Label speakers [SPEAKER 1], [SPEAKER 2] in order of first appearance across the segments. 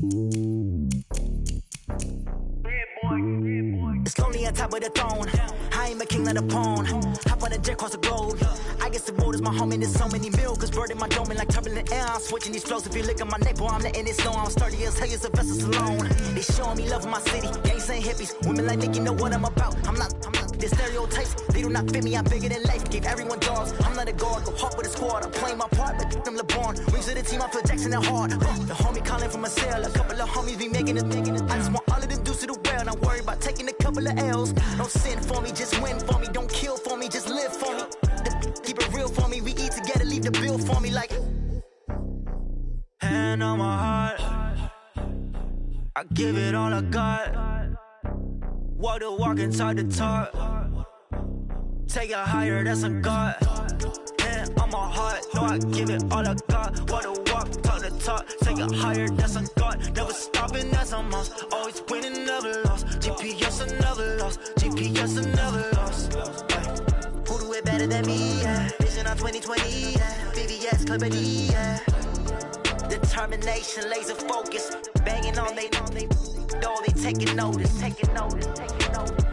[SPEAKER 1] It's lonely on top of the throne. I ain't a king of the pawn. Hop on a jet across the globe. I guess the road is my home and there's so many milk. Bird in my dome and like turbulent air. I'm switching these flows. If you look at my neck, boy, I'm letting it slow. I'm sturdy as hell as a vessel alone. They showing me love in my city. Gangs and hippies. Women like Nick, you know what I'm about. I'm not the stereotypes. They do not fit me. I'm bigger than life. Gave everyone dogs. I'm not a guard. Go hard with a squad. I'm playing my part, but I'm LeBron. Wings of the team. I feel Jackson and hard. The homie calling from a cell. A couple of homies be making it. I just want all of them dudes to the well. Not worry about taking a couple of L's. Don't sin for me, just win for me. Don't kill for me, just live for me. Keep it real for me. We eat together, leave the bill for me like. Hand on my heart, I give it all I got. Walk the walk and talk the talk. Take it higher, that's a God. Hand on my heart, no, I give it all I got. Walk the walk, talk the talk. Take it higher, that's a God. Never stopping, that's a must. Always winning, never lost. GPS, I never lost. GPS, I never lost. Who do it better than me? Yeah. Vision on 2020. Yeah. VVS, Clarity. Yeah. Determination, laser focus. Banging on they know they taking notice. Taking notice. Taking notice.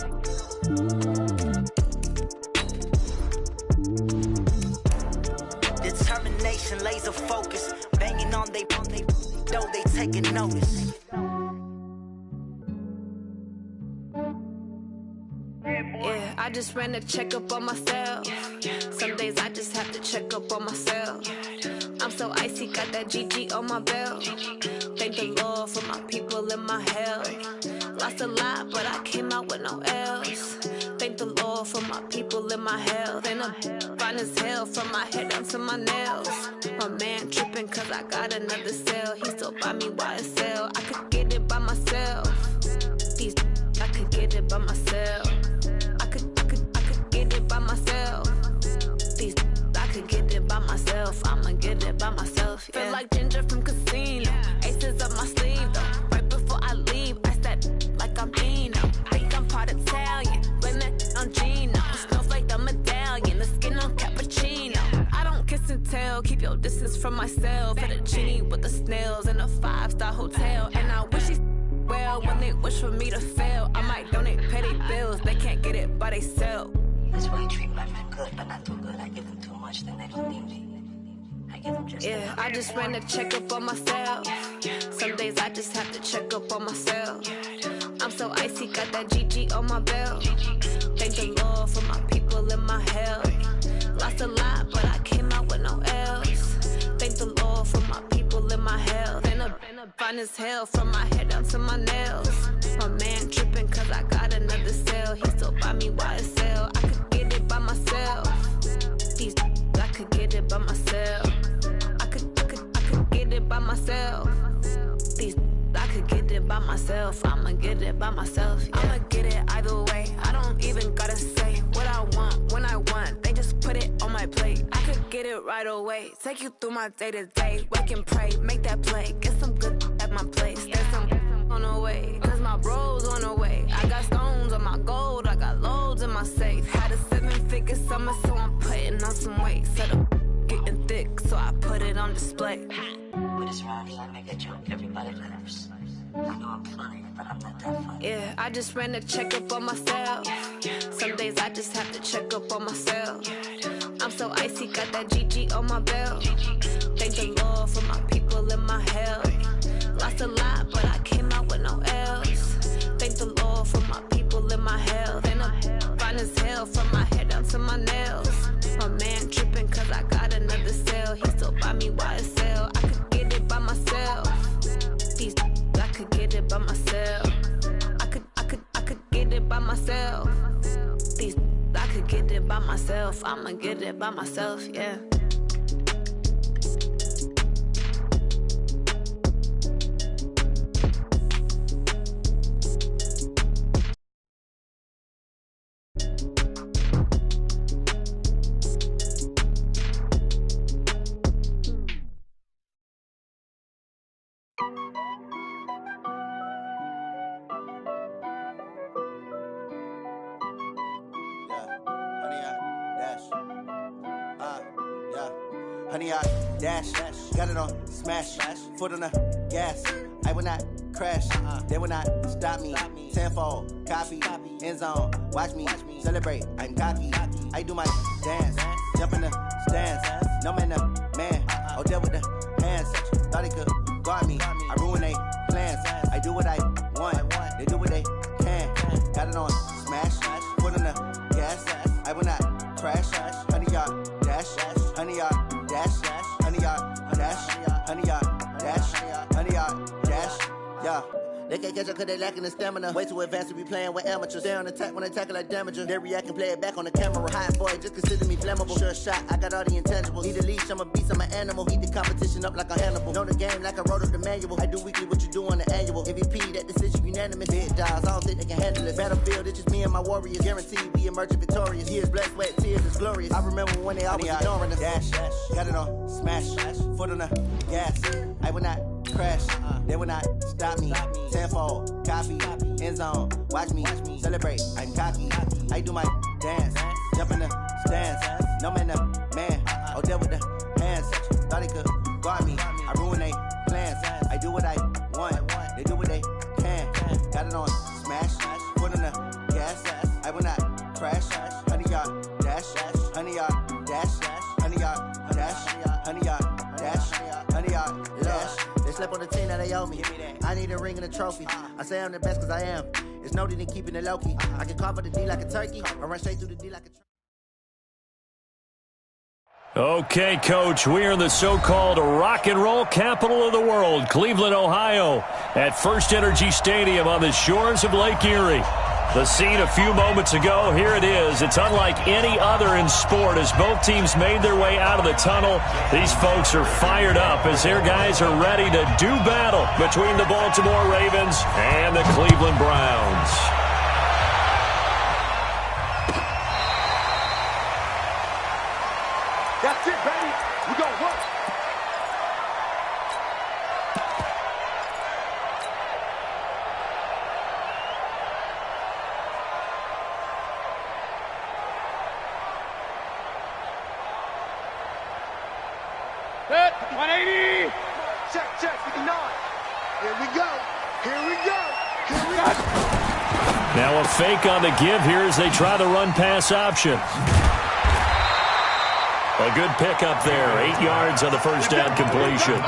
[SPEAKER 1] Determination, laser focus. Banging on they know they taking notice.
[SPEAKER 2] Yeah, I just ran a checkup on myself. Some days I just have to check up on myself. I'm so icy, got that GG on my belt. Thank the Lord for my people in my health. Lost a lot, but I came out with no L's. Thank the Lord for my people in my health. And I'm fine as hell from my head down to my nails. My man tripping cause I got another cell. He still buy me YSL. I could get it by myself. These I could get it by myself. I could get it by myself. These I could get it by myself. I'ma get it by myself. Yeah. Feel like Ginger from Casino. Aces up my sleeve though. Right before I leave, I start like I'm Dino. Think I'm part Italian. Blame that on Gino. Snowflake the medallion. The skin on cappuccino. I don't kiss and tell. Keep your distance from myself. Fettuccine with the snails in a 5-star hotel. And I wish he's well when they wish for me to fail. I might donate petty bills. They can't get it by themselves.
[SPEAKER 3] That's why you treat my friend good, but not too good. I give them too much, then they don't need me. I give them just
[SPEAKER 2] yeah, I just ran a checkup on myself. Some days I just have to check up on myself. I'm so icy, got that GG on my belt. Thank the Lord for my people in my health. Lost a lot, but I came out with no L's. Thank the Lord for my people in my health. And I'm fine as hell from my head down to my nails. My man tripping cause I got another cell. He still buy me YSL. I could get it by myself. These I could get it by myself. I could get it by myself. These I could get it by myself. I'ma get it by myself. Yeah. I'ma get it either way. I don't even gotta say what I want when I want. They just put it on my plate. I could get it right away. Take you through my day to day. Wake and pray, make that play. Get some good at my place. There's some on the way. Cause my bro's on the way. I got stones on my gold. I got loads in my safe. Had a 7-figure summer, so I'm putting on some weight. Set up getting thick, so I put it on display.
[SPEAKER 3] With this round, I make a joke. Everybody laughs. I know I'm funny, but I'm not that funny.
[SPEAKER 2] Yeah, I just ran a checkup on myself. Some days I just have to check up on myself. I'm so icy, got that GG on my belt. Thank the Lord for my people in my health. Lost a lot, but I came out with no L's. Thank the Lord for my people in my health. And I'm fine as hell from my head down to my nails. My man tripping cause I got another cell. He still buy me YSL. I could get it by myself. These I could get it by myself. I could get it by myself. These I could get it by myself. I'ma get it by myself, yeah.
[SPEAKER 4] Honey, I dash, got it on smash, foot on the gas. I will not crash. They will not stop me. Tenfold, copy, end zone. Watch me celebrate. I'm cocky. I do my dance. Jump in the stands. No man, man. Oh, deal with the hands. Thought he could guard me. I ruin they plans. I do what I want. They do what they can. Got it on smash. Put on the gas. I will not crash. 100-yard dash. 100-yard dash. 100-yard dash. 100-yard dash. 100-yard dash. Yeah. They can't catch up cause they lacking the stamina. Way too advanced to be playing with amateurs. Stay on attack when they tackle like damager. They react and play it back on the camera. Hot boy, just consider me flammable. Sure shot, I got all the intangibles. Need a leash, I'm a beast, I'm an animal. Eat the competition up like a Hannibal. Know the game like I wrote up the manual. I do weekly what you do on the annual. MVP, that decision unanimous. Big dogs, I don't think they can handle it. Battlefield, it's just me and my warriors. Guaranteed we emerge victorious. Years, blood, sweat, tears, it's glorious. I remember when they always ignoring us. Dash, got it on smash. Foot on the gas. I will not crash. They will not stop me. Tenfold, copy, end zone. Watch me celebrate. I'm cocky. I do my dance. Jump in the stands. No man, man. Oh, deal with the hands. Thought he could guard me. I ruin they plans. I do what I want. They do what they can. Got it on smash. Foot on the gas. I will not crash. 100-yard dash. 100-yard dash. 100-yard dash. 100-yard dash. 100-yard dash. They slept on the team that they owe me. I need a ring and a trophy. I say I'm the best cause I am. It's noted in keeping it low-key. I can carve up the D like a turkey or run straight through the D like a
[SPEAKER 5] Okay, Coach, we are in the so-called rock and roll capital of the world, Cleveland, Ohio, at First Energy Stadium on the shores of Lake Erie. The scene a few moments ago, here it is. It's unlike any other in sport as both teams made their way out of the tunnel. These folks are fired up as their guys are ready to do battle between the Baltimore Ravens and the Cleveland Browns.
[SPEAKER 6] That's it, baby. We gonna work. Set, 180. Check, 59. Here we go.
[SPEAKER 5] Now a fake on the give here as they try the run-pass option. A good pickup there. 8 yards on the first down completion.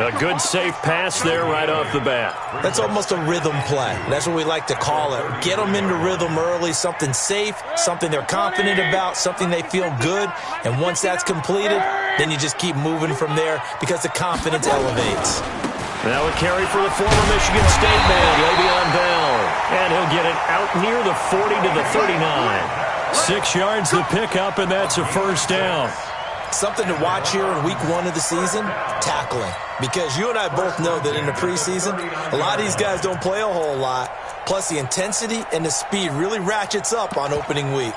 [SPEAKER 5] A good safe pass there right off the bat.
[SPEAKER 7] That's almost a rhythm play. That's what we like to call it. Get them into rhythm early, something safe, something they're confident about, something they feel good. And once that's completed, then you just keep moving from there because the confidence elevates.
[SPEAKER 5] Now a carry for the former Michigan State man, Le'Veon Bell. And he'll get it out near the 40 to the 39. 6 yards the pickup, and that's a first down.
[SPEAKER 7] Something to watch here in week 1 of the season, tackling. Because you and I both know that in the preseason, a lot of these guys don't play a whole lot. Plus the intensity and the speed really ratchets up on opening week.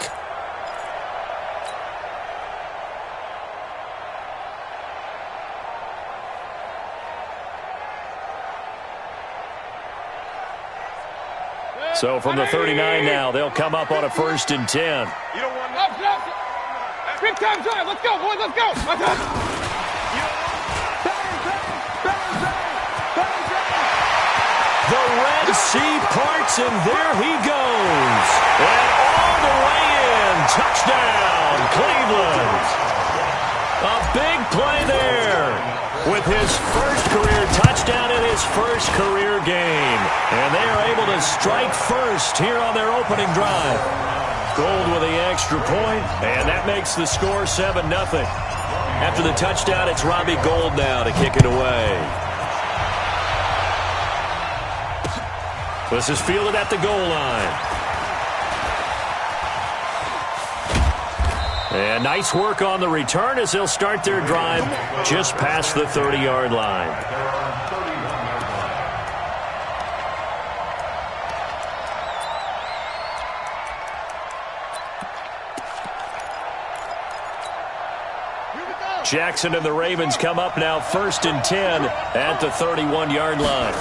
[SPEAKER 5] So from the 39 now, they'll come up on a 1st and 10.
[SPEAKER 6] You don't want big time drive. Let's go, boys. Let's go.
[SPEAKER 5] The Red Sea parts, and there he goes. And all the way in. Touchdown, Cleveland. A big play there with his first career touchdown in his first career game. And they are able to strike first here on their opening drive. Gold with the extra point, and that makes the score 7-0. After the touchdown, it's Robbie Gould now to kick it away. This is fielded at the goal line. And nice work on the return as they'll start their drive just past the 30-yard line. Jackson and the Ravens come up now 1st and 10 at the 31-yard line.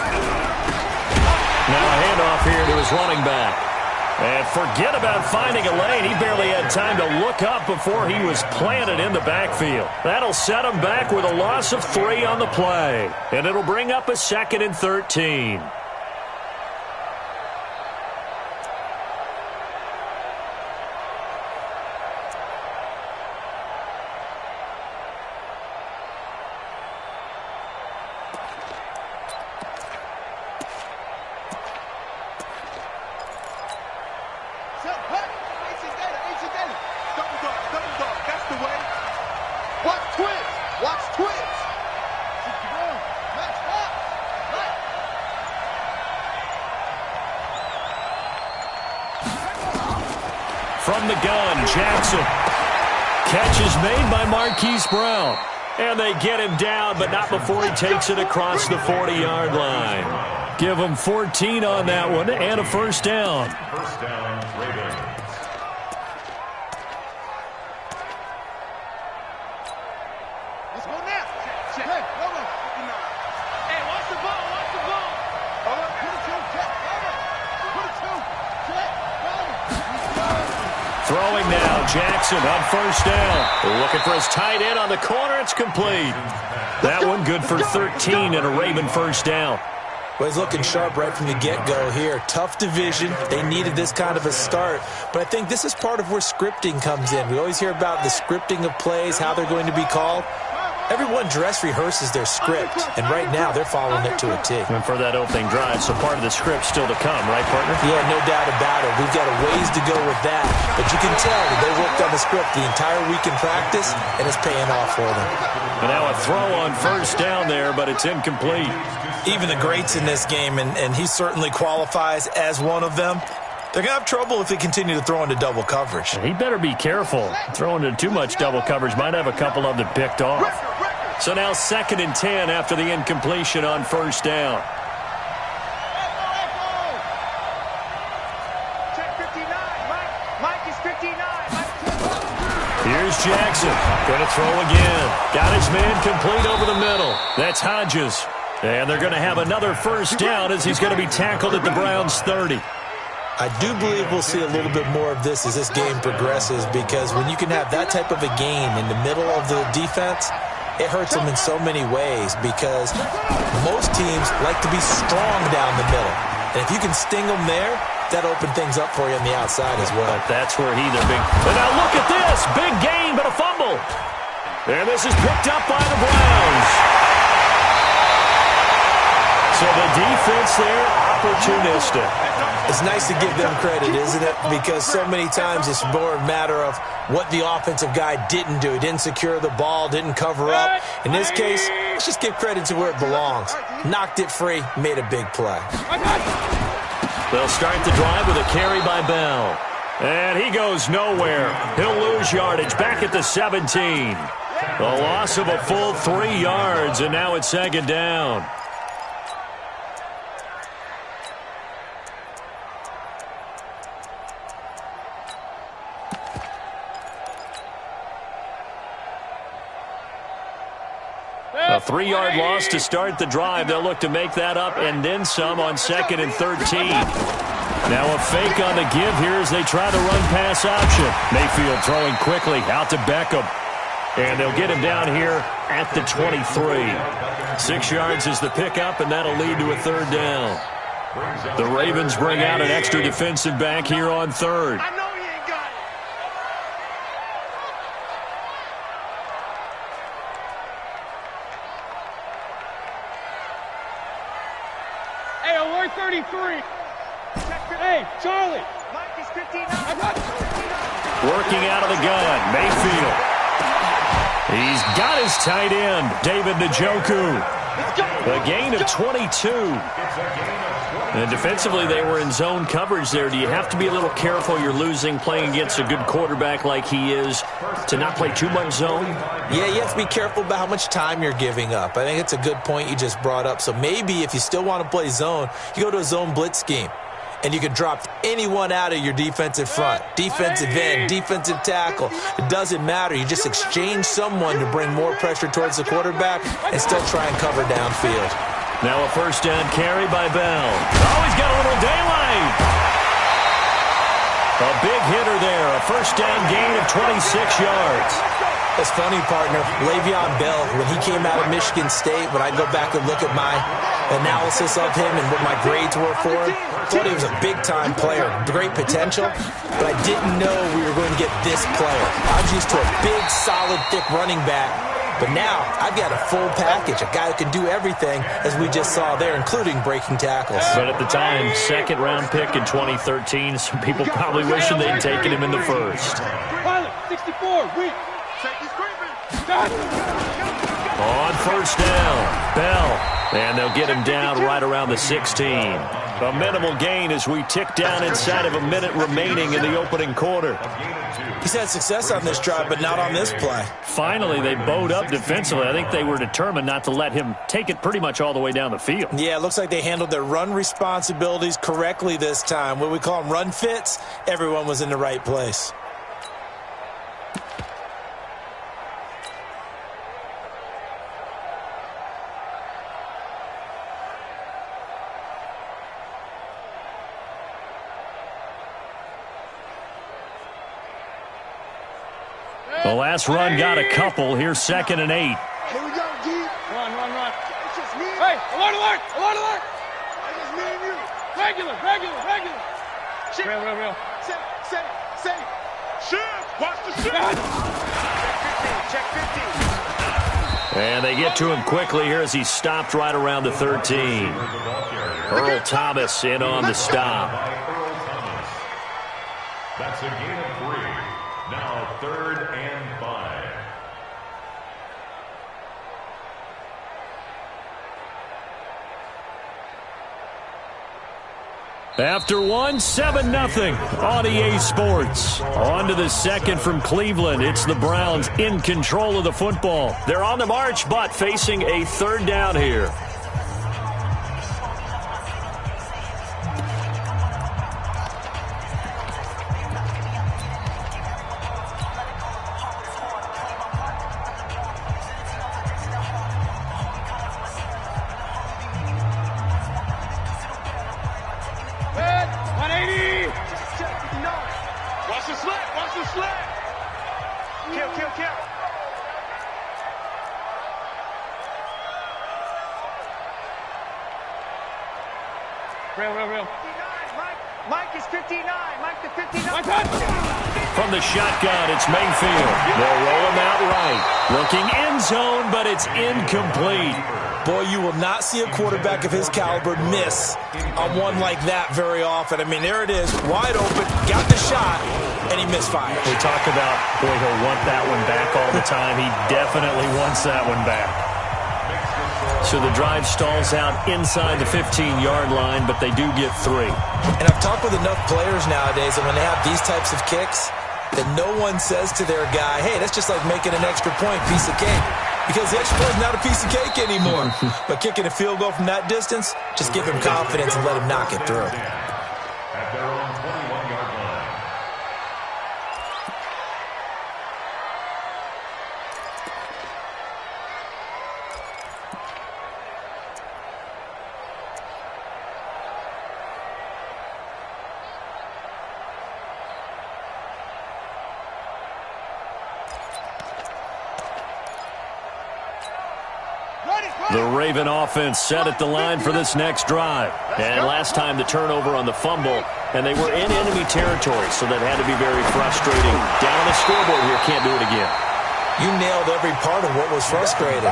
[SPEAKER 5] Now a handoff here to his running back. And forget about finding a lane. He barely had time to look up before he was planted in the backfield. That'll set him back with a loss of 3 on the play. And it'll bring up a 2nd and 13. From the gun, Jackson. Catch is made by Marquise Brown. And they get him down, but not before he takes it across the 40-yard line. Give him 14 on that one and a first down.
[SPEAKER 6] First down, Ravens.
[SPEAKER 8] Let's go now. Check. Hey, hold on. Hey, watch the ball. Watch the ball. All right, put it 2. Check. Put it 2. Check.
[SPEAKER 5] Throwing now, Jackson on first down. Looking for his tight end on the corner. It's complete. That one good for 13 and a Raven first down.
[SPEAKER 7] Well, he's looking sharp right from the get-go here. Tough division. They needed this kind of a start. But I think this is part of where scripting comes in. We always hear about the scripting of plays, how they're going to be called. Everyone dress rehearses their script, and right now they're following it to a T.
[SPEAKER 5] And for that opening drive, so part of the script still to come, right, partner?
[SPEAKER 7] Yeah, no doubt about it. We've got a ways to go with that. But you can tell that they worked on the script the entire week in practice, and it's paying off for them.
[SPEAKER 5] And now a throw on first down there, but it's incomplete.
[SPEAKER 7] Even the greats in this game, and he certainly qualifies as one of them, they're going to have trouble if they continue to throw into double coverage.
[SPEAKER 5] He better be careful. Throwing into too much double coverage might have a couple of them picked off. So now 2nd and 10 after the incompletion on first down.
[SPEAKER 8] Check 59. Mike is 59.
[SPEAKER 5] Here's Jackson. Going to throw again. Got his man complete over the middle. That's Hodges. And they're going to have another first down as he's going to be tackled at the Browns' 30.
[SPEAKER 7] I do believe we'll see a little bit more of this as this game progresses, because when you can have that type of a gain in the middle of the defense, it hurts them in so many ways, because most teams like to be strong down the middle. And if you can sting them there, that opens things up for you on the outside as well.
[SPEAKER 5] But that's where they're big. And now look at this. Big gain, but a fumble. And this is picked up by the Browns. So the defense there, opportunistic.
[SPEAKER 7] It's nice to give them credit, isn't it? Because so many times it's more a matter of what the offensive guy didn't do. He didn't secure the ball, didn't cover up. In this case, let's just give credit to where it belongs. Knocked it free, made a big play.
[SPEAKER 5] They'll start the drive with a carry by Bell. And he goes nowhere. He'll lose yardage back at the 17. A loss of a full 3 yards, and now it's 2nd down. A 3-yard loss to start the drive. They'll look to make that up and then some on 2nd and 13. Now a fake on the give here as they try the run-pass option. Mayfield throwing quickly out to Beckham. And they'll get him down here at the 23. 6 yards is the pickup, and that'll lead to a 3rd down. The Ravens bring out an extra defensive back here on 3rd.
[SPEAKER 6] Alert 33. Hey, Charlie.
[SPEAKER 8] Mike is 59.
[SPEAKER 5] Working out of the gun, Mayfield. He's got his tight end, David Njoku. A gain of 22. And defensively, they were in zone coverage there. Do you have to be a little careful? You're losing playing against a good quarterback like he is to not play too much zone?
[SPEAKER 7] Yeah, you have to be careful about how much time you're giving up. I think it's a good point you just brought up. So maybe if you still want to play zone, you go to a zone blitz scheme. And you can drop anyone out of your defensive front. Defensive end, defensive tackle. It doesn't matter. You just exchange someone to bring more pressure towards the quarterback and still try and cover downfield.
[SPEAKER 5] Now a first down carry by Bell. Oh, he's got a little daylight. A big hitter there, a first down gain of 26 yards.
[SPEAKER 7] It's funny, partner. Le'Veon Bell, when he came out of Michigan State, when I go back and look at my analysis of him and what my grades were for him, I thought he was a big-time player, great potential, but I didn't know we were going to get this player. I was used to a big, solid, thick running back, but now I've got a full package, a guy who can do everything, as we just saw there, including breaking tackles.
[SPEAKER 5] But at the time, second-round pick in 2013, some people probably wishing they'd taken him in the first.
[SPEAKER 6] Pilot, 64, weak.
[SPEAKER 5] On first down, Bell. And they'll get him down right around the 16. A minimal gain as we tick down inside of a minute remaining in the opening quarter.
[SPEAKER 7] He's had success on this drive, but not on this play.
[SPEAKER 5] Finally, they bowed up defensively. I think they were determined not to let him take it pretty much all the way down the field.
[SPEAKER 7] Yeah, it looks like they handled their run responsibilities correctly this time. What we call them run fits, everyone was in the right place.
[SPEAKER 5] The last run got a couple. Here's 2nd and 8.
[SPEAKER 8] Here we go, G.
[SPEAKER 6] Run.
[SPEAKER 8] It's just me.
[SPEAKER 6] Hey, alert.
[SPEAKER 8] It's just me and you.
[SPEAKER 6] Regular.
[SPEAKER 8] Shit.
[SPEAKER 6] Real.
[SPEAKER 8] Say. Shift. Watch the shift. Check 15.
[SPEAKER 5] And they get to him quickly here as he stopped right around the 13. Earl Thomas in on the stop.
[SPEAKER 9] That's a gain of 3. Now 3rd and 5.
[SPEAKER 5] After 1, 7-0 on EA Sports. On to the second from Cleveland. It's the Browns in control of the football. They're on the march, but facing a 3rd down here.
[SPEAKER 8] Kill.
[SPEAKER 6] Real.
[SPEAKER 8] Mike is 59. Mike the 59.
[SPEAKER 5] From the shotgun, it's Mayfield. They'll roll him out right. Looking end zone, but it's incomplete.
[SPEAKER 7] Boy, you will not see a quarterback of his caliber miss on one like that very often. I mean, there it is, wide open, got the shot, and he misfired.
[SPEAKER 5] We talk about, boy, he'll want that one back all the time. He definitely wants that one back. So the drive stalls out inside the 15-yard line, but they do get 3.
[SPEAKER 7] And I've talked with enough players nowadays that when they have these types of kicks, that no one says to their guy, hey, that's just like making an extra point, piece of cake. Because the extra point is not a piece of cake anymore. But kicking a field goal from that distance, just give him confidence and let him knock it through.
[SPEAKER 9] At their own 21-yard line.
[SPEAKER 5] The Raven offense set at the line for this next drive. And last time the turnover on the fumble, and they were in enemy territory, so that had to be very frustrating. Down on the scoreboard here, can't do it again.
[SPEAKER 7] You nailed every part of what was frustrating.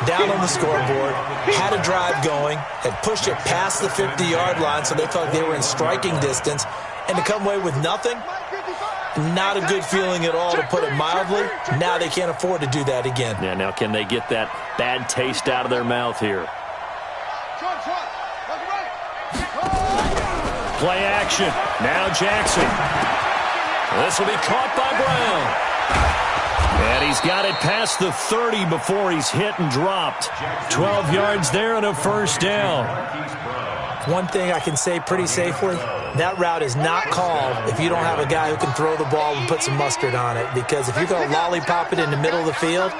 [SPEAKER 7] Down on the scoreboard, had a drive going, had pushed it past the 50-yard line so they felt they were in striking distance, and to come away with nothing, not a good feeling at all, to put it mildly. Now they can't afford to do that again.
[SPEAKER 5] Yeah, now can they get that bad taste out of their mouth here? Play action. Now Jackson. This will be caught by Brown. And he's got it past the 30 before he's hit and dropped. 12 yards there and a first down.
[SPEAKER 7] One thing I can say pretty safely, that route is not called if you don't have a guy who can throw the ball and put some mustard on it. Because if you're going to lollipop it in the middle of the field,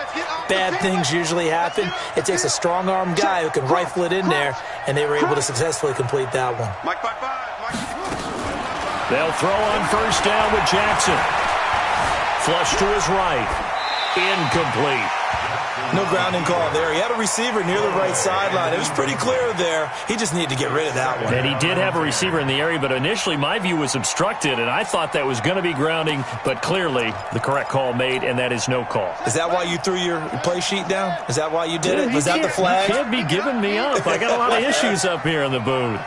[SPEAKER 7] bad things usually happen. It takes a strong-arm guy who can rifle it in there, and they were able to successfully complete that one.
[SPEAKER 8] Mike by 5.
[SPEAKER 5] They'll throw on first down with Jackson. Flush to his right. Incomplete.
[SPEAKER 7] No grounding call there. He had a receiver near the right sideline. It was pretty clear there. He just needed to get rid of that one.
[SPEAKER 5] And he did have a receiver in the area, but initially my view was obstructed, and I thought that was going to be grounding, but clearly the correct call made, and that is no call.
[SPEAKER 7] Is that why you threw your play sheet down? Is that why you did it? Was that the flag?
[SPEAKER 5] You can't be giving me up. I got a lot of issues up here in the booth.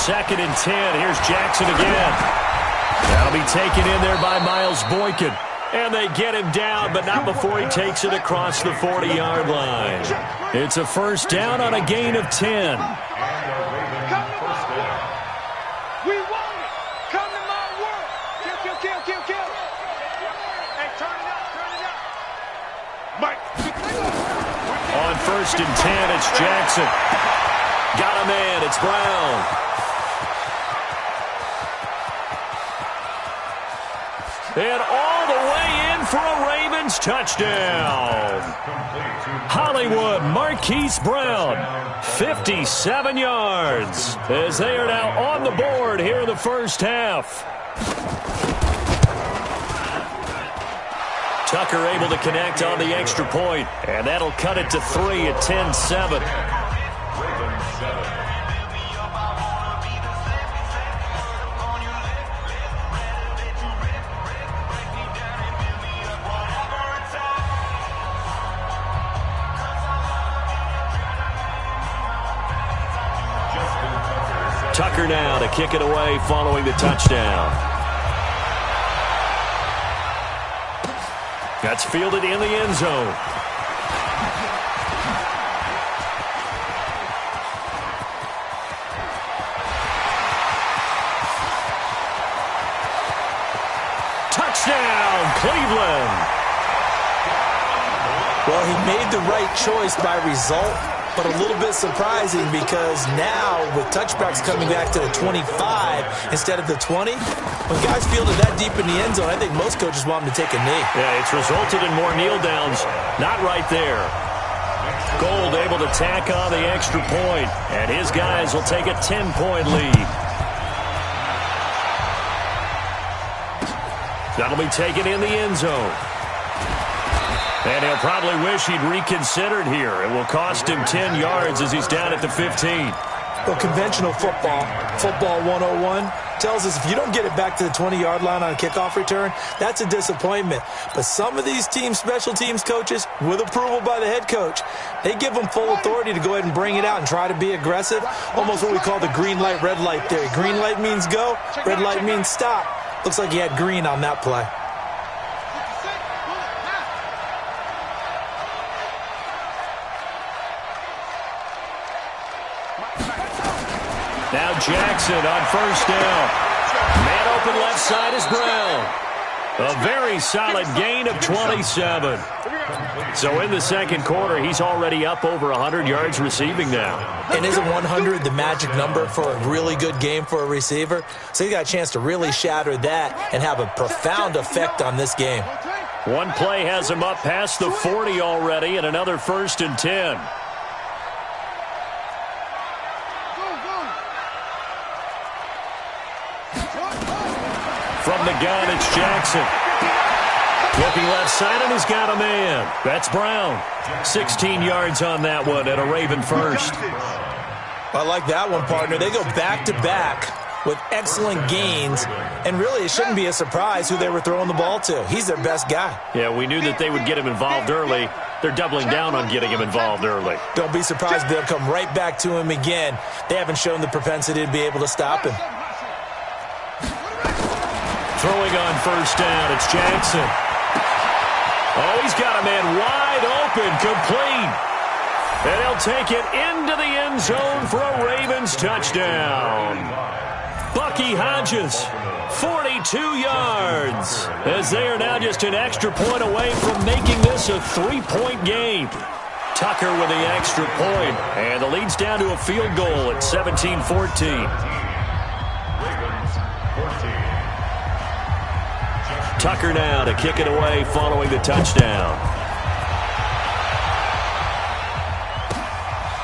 [SPEAKER 5] Second and 10. Here's Jackson again. That'll be taken in there by Miles Boykin. And they get him down, but not before he takes it across the 40-yard line. It's a first down on a gain of 10.
[SPEAKER 6] We want it. Come to my world. Kill. Hey, turn it up. Mike.
[SPEAKER 5] On first and 10, it's Jackson. Got a man. It's Brown. And all the way in for a Ravens touchdown. Hollywood Marquise Brown, 57 yards, as they are now on the board here in the first half. Tucker able to connect on the extra point, and that'll cut it to 3 at 10-7. Tucker now to kick it away following the touchdown. That's fielded in the end zone. Touchdown, Cleveland.
[SPEAKER 7] Well, he made the right choice by result, but a little bit surprising because now with touchbacks coming back to the 25 instead of the 20, when guys fielded that deep in the end zone, I think most coaches want them to take a knee.
[SPEAKER 5] Yeah, it's resulted in more kneel downs. Not right there. Gold able to tack on the extra point, and his guys will take a 10-point lead. That'll be taken in the end zone. And he'll probably wish he'd reconsidered here. It will cost him 10 yards as he's down at the 15.
[SPEAKER 7] Well, conventional football 101, tells us if you don't get it back to the 20-yard line on a kickoff return, that's a disappointment. But some of these team special teams coaches, with approval by the head coach, they give them full authority to go ahead and bring it out and try to be aggressive, almost what we call the green light, red light theory. Green light means go, red light means stop. Looks like he had green on that play.
[SPEAKER 5] Now Jackson on first down. Man open left side is Brown. A very solid gain of 27. So in the second quarter, he's already up over 100 yards receiving now.
[SPEAKER 7] And isn't 100 the magic number for a really good game for a receiver? So he got a chance to really shatter that and have a profound effect on this game.
[SPEAKER 5] One play has him up past the 40 already, and another first and 10. From the gun, it's Jackson. Looking left side, and he's got a man. That's Brown. 16 yards on that one, and a Raven first.
[SPEAKER 7] I like that one, partner. They go back-to-back with excellent gains, and really it shouldn't be a surprise who they were throwing the ball to. He's their best guy.
[SPEAKER 5] Yeah, we knew that they would get him involved early. They're doubling down on getting him involved early.
[SPEAKER 7] Don't be surprised if they'll come right back to him again. They haven't shown the propensity to be able to stop him.
[SPEAKER 5] Throwing on first down, it's Jackson. Oh, he's got a man wide open, complete. And he'll take it into the end zone for a Ravens touchdown. Bucky Hodges, 42 yards, as they are now just an extra point away from making this a 3-point game. Tucker with the extra point, and the lead's down to a field goal at 17-14. Tucker now to kick it away following the touchdown.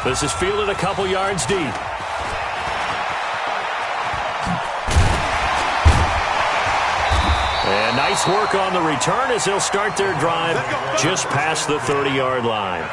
[SPEAKER 5] This is fielded a couple yards deep. And nice work on the return as they'll start their drive just past the 30-yard line.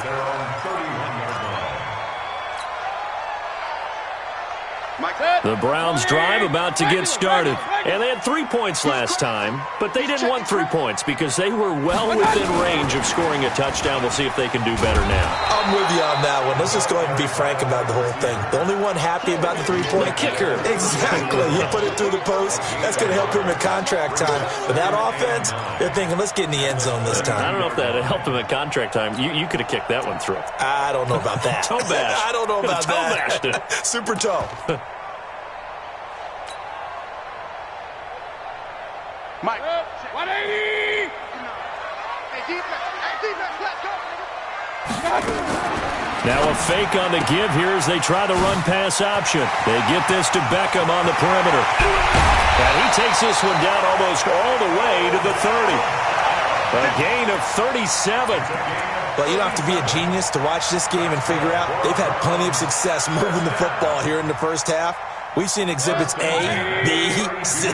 [SPEAKER 5] The Browns drive about to get started. And they had 3 points last time, but they didn't want 3 points because they were well within range of scoring a touchdown. We'll see if they can do better now.
[SPEAKER 7] I'm with you on that one. Let's just go ahead and be frank about the whole thing. The only one happy about the 3-point
[SPEAKER 5] kicker.
[SPEAKER 7] Exactly. You put it through the post. That's going to help him at contract time. But that offense, they're thinking, let's get in the end zone this time.
[SPEAKER 5] I don't know if that helped him at contract time. You could have kicked that one through.
[SPEAKER 7] I don't know about that.
[SPEAKER 5] Toe bash.
[SPEAKER 7] I don't know about
[SPEAKER 5] toe
[SPEAKER 7] that.
[SPEAKER 5] Bashed it.
[SPEAKER 7] Super toe.
[SPEAKER 8] Mike. 180. Hey, defense, let's go.
[SPEAKER 5] Now a fake on the give here as they try the run-pass option. They get this to Beckham on the perimeter. And he takes this one down almost all the way to the 30. A gain of 37.
[SPEAKER 7] Well, you don't have to be a genius to watch this game and figure out they've had plenty of success moving the football here in the first half. We've seen exhibits A, B, C,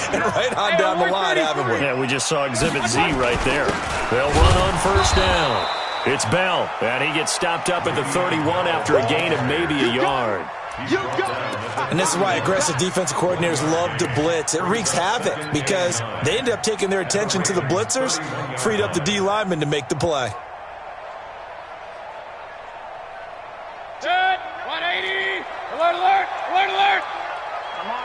[SPEAKER 7] and right on down the line, haven't we?
[SPEAKER 5] Yeah, we just saw exhibit Z right there. They'll run on first down. It's Bell, and he gets stopped up at the 31 after a gain of maybe a yard.
[SPEAKER 7] And this is why aggressive defensive coordinators love to blitz. It wreaks havoc because they end up taking their attention to the blitzers, freed up the D lineman to make the play.
[SPEAKER 6] 180. Alert, alert, alert, alert. Come on.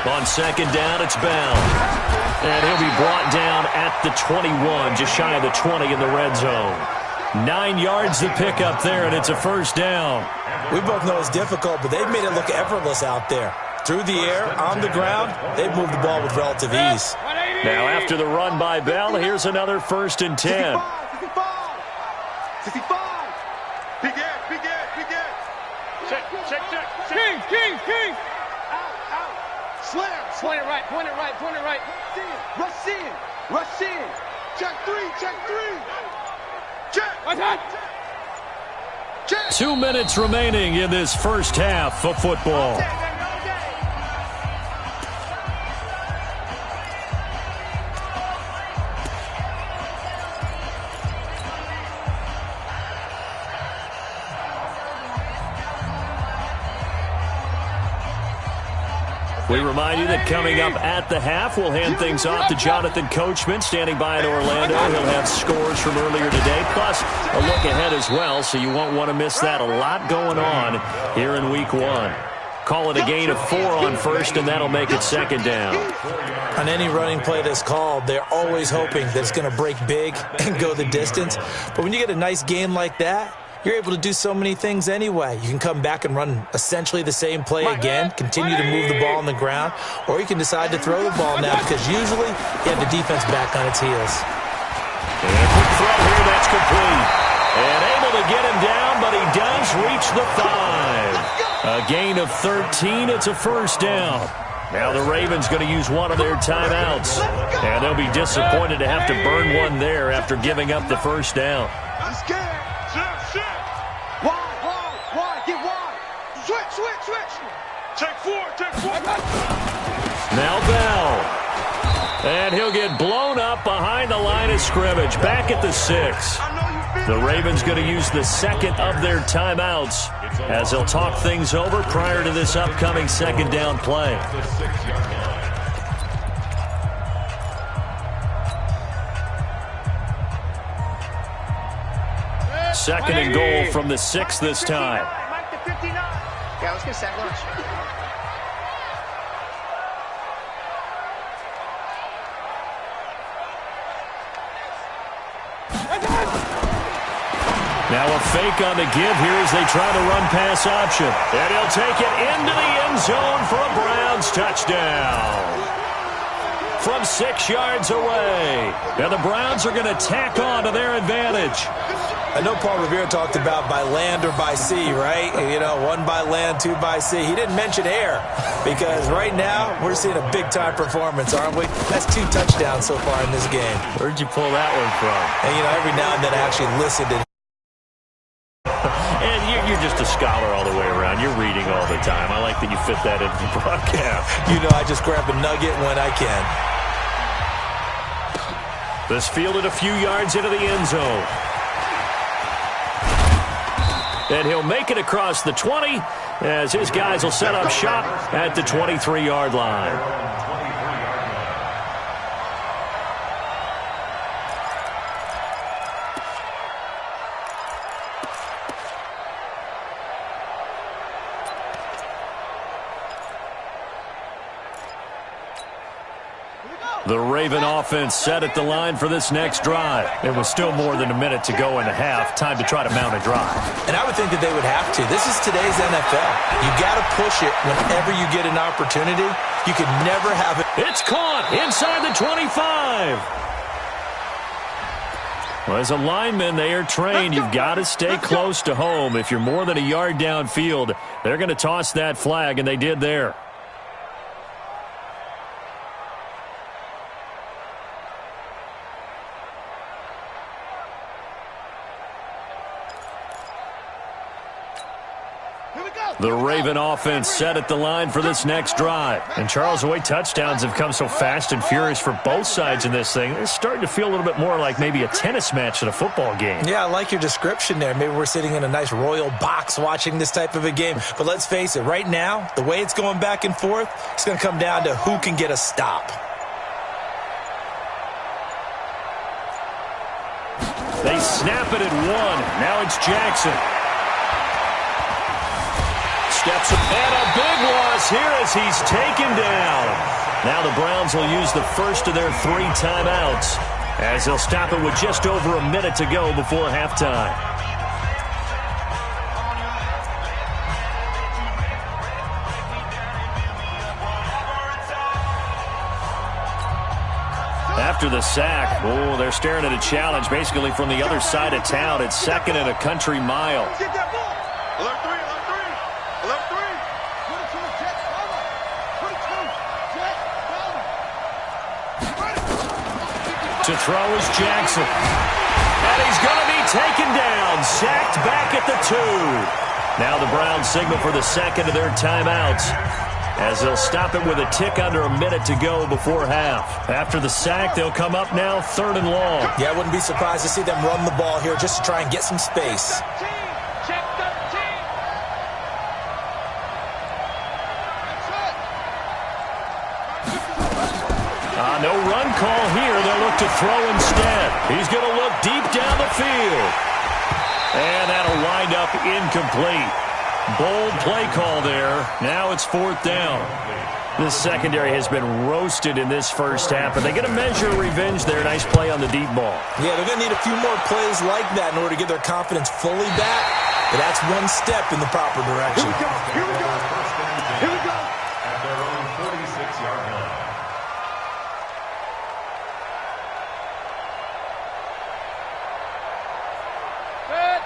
[SPEAKER 5] On second down, it's Bell. And he'll be brought down at the 21, just shy of the 20 in the red zone. 9 yards to pick up there, and it's a first down.
[SPEAKER 7] We both know it's difficult, but they've made it look effortless out there. Through the air, on the ground, they've moved the ball with relative ease.
[SPEAKER 5] Now after the run by Bell, here's another 1st and 10.
[SPEAKER 8] 65. Big Ed. Check. King. Out. Slam.
[SPEAKER 6] Point it right.
[SPEAKER 8] Rush in. Check three. Check. Check.
[SPEAKER 5] 2 minutes remaining in this first half of football. We remind you that coming up at the half, we'll hand things off to Jonathan Coachman, standing by in Orlando. He'll have scores from earlier today, plus a look ahead as well, so you won't want to miss that. A lot going on here in Week 1. Call it a gain of 4 on first, and that'll make it second down.
[SPEAKER 7] On any running play that's called, they're always hoping that it's going to break big and go the distance. But when you get a nice game like that, you're able to do so many things anyway. You can come back and run essentially the same play again, continue to move the ball on the ground, or you can decide to throw the ball now because usually you have the defense back on its heels.
[SPEAKER 5] And a quick throw here, that's complete. And able to get him down, but he does reach the 5. A gain of 13, it's a first down. Now the Ravens going to use one of their timeouts. And they'll be disappointed to have to burn one there after giving up the first down.
[SPEAKER 8] Wide, get wide. Switch. Take four.
[SPEAKER 5] Now Bell. And he'll get blown up behind the line of scrimmage. Back at the 6. The Ravens going to use the second of their timeouts as they'll talk things over prior to this upcoming second down play. Second and goal from the 6 this time.
[SPEAKER 6] Yeah, let's get set lunch.
[SPEAKER 5] Now a fake on the give here as they try the run-pass option. And he'll take it into the end zone for a Browns touchdown. From 6 yards away. Now the Browns are going to tack on to their advantage.
[SPEAKER 7] I know Paul Revere talked about by land or by sea, right? You know, 1 by land, 2 by sea. He didn't mention air because right now we're seeing a big-time performance, aren't we? That's 2 touchdowns so far in this game.
[SPEAKER 5] Where'd you pull that one from?
[SPEAKER 7] And, you know, every now and then I actually listened to
[SPEAKER 5] And you're just a scholar all the way around. You're reading all the time. I like that you fit that into the broadcast.
[SPEAKER 7] You know, I just grab a nugget when I can.
[SPEAKER 5] This fielded a few yards into the end zone. And he'll make it across the 20 as his guys will set up shop at the 23-yard line. The Raven offense set at the line for this next drive. It was still more than a minute to go in the half. Time to try to mount a drive.
[SPEAKER 7] And I would think that they would have to. This is today's NFL. You got to push it whenever you get an opportunity. You could never have it.
[SPEAKER 5] It's caught inside the 25. Well, as a lineman, they are trained. You've got to stay close to home. If you're more than a yard downfield, they're going to toss that flag, and they did there. The Raven offense set at the line for this next drive. And Charles, the way touchdowns have come so fast and furious for both sides in this thing, it's starting to feel a little bit more like maybe a tennis match than a football game.
[SPEAKER 7] Yeah, I like your description there. Maybe we're sitting in a nice royal box watching this type of a game. But let's face it, right now, the way it's going back and forth, it's going to come down to who can get a stop.
[SPEAKER 5] They snap it at 1. Now it's Jackson. Steps up, and a big loss here as he's taken down. Now the Browns will use the first of their 3 timeouts as they'll stop it with just over a minute to go before halftime. After the sack, they're staring at a challenge basically from the other side of town. It's 2nd and a country mile. To throw is Jackson. And he's going to be taken down. Sacked back at the 2. Now the Browns signal for the second of their timeouts as they'll stop it with a tick under a minute to go before half. After the sack, they'll come up now 3rd and long.
[SPEAKER 7] Yeah, I wouldn't be surprised to see them run the ball here just to try and get some space.
[SPEAKER 5] No run call here. They'll look to throw instead. He's going to look deep down the field. And that'll wind up incomplete. Bold play call there. Now it's 4th down. This secondary has been roasted in this first half, and they get a measure of revenge there. Nice play on the deep ball. Yeah, they're going to need a few more plays like that in order to get their confidence fully back. But that's one step in the proper direction.
[SPEAKER 8] Here we go. Here we go. Here we go.
[SPEAKER 9] At their own 46-yard line.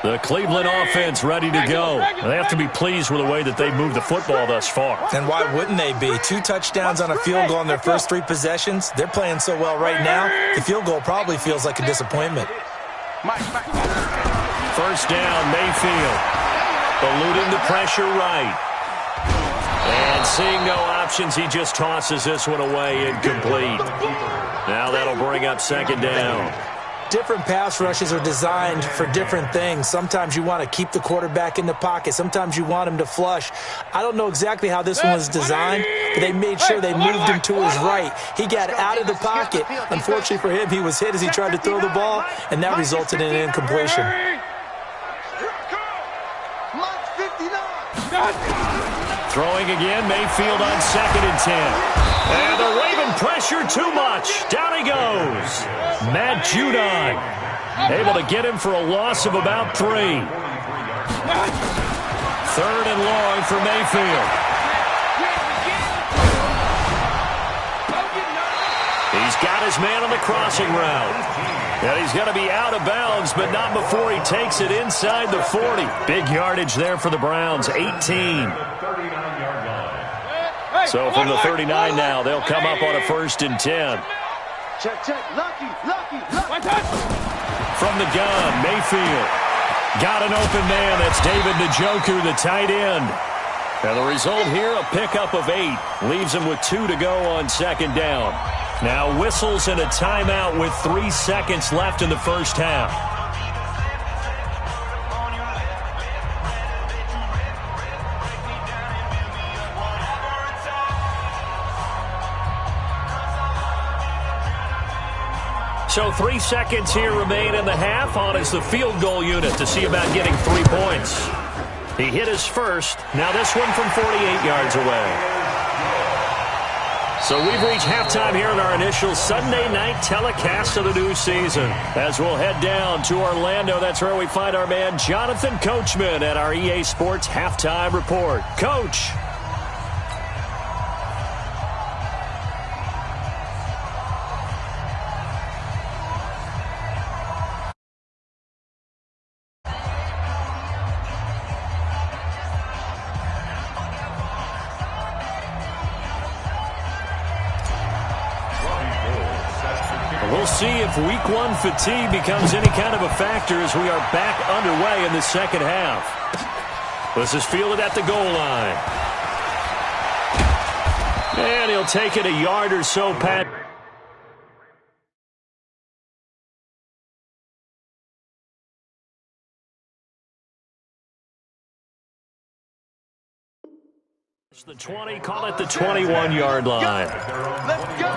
[SPEAKER 5] The Cleveland offense ready to go. They have to be pleased with the way that they've moved the football thus far.
[SPEAKER 7] And why wouldn't they be? 2 touchdowns on a field goal in their first 3 possessions. They're playing so well right now, the field goal probably feels like a disappointment.
[SPEAKER 5] First down, Mayfield. Eluding the pressure right. And seeing no options, he just tosses this one away, incomplete. Now that'll bring up 2nd down.
[SPEAKER 7] Different pass rushes are designed for different things. Sometimes you want to keep the quarterback in the pocket. Sometimes you want him to flush. I don't know exactly how this one was designed, but they made sure they moved him to his right. He got out of the pocket. Unfortunately for him, he was hit as he tried to throw the ball, and that resulted in an incompletion.
[SPEAKER 5] Throwing again, Mayfield on 2nd and 10. And the Raven pressure too much. Down he goes. Matt Judon able to get him for a loss of about 3. 3rd and long for Mayfield. He's got his man on the crossing route. And he's going to be out of bounds, but not before he takes it inside the 40. Big yardage there for the Browns, 18. So from the 39 now, they'll come up on a 1st and 10.
[SPEAKER 8] Check, check. Lucky.
[SPEAKER 5] From the gun, Mayfield. Got an open man. That's David Njoku, the tight end. And the result here, a pickup of 8. Leaves him with 2 to go on 2nd down. Now whistles and a timeout with 3 seconds left in the first half. So 3 seconds here remain in the half. On is the field goal unit to see about getting 3 points. He hit his first. Now this one from 48 yards away. So we've reached halftime here in our initial Sunday night telecast of the new season. As we'll head down to Orlando, that's where we find our man Jonathan Coachman at our EA Sports Halftime Report. Coach. We'll see if week 1 fatigue becomes any kind of a factor as we are back underway in the second half. This is fielded at the goal line. And he'll take it a yard or so, Pat. It's the 20, call it the 21-yard line.
[SPEAKER 8] Let's go.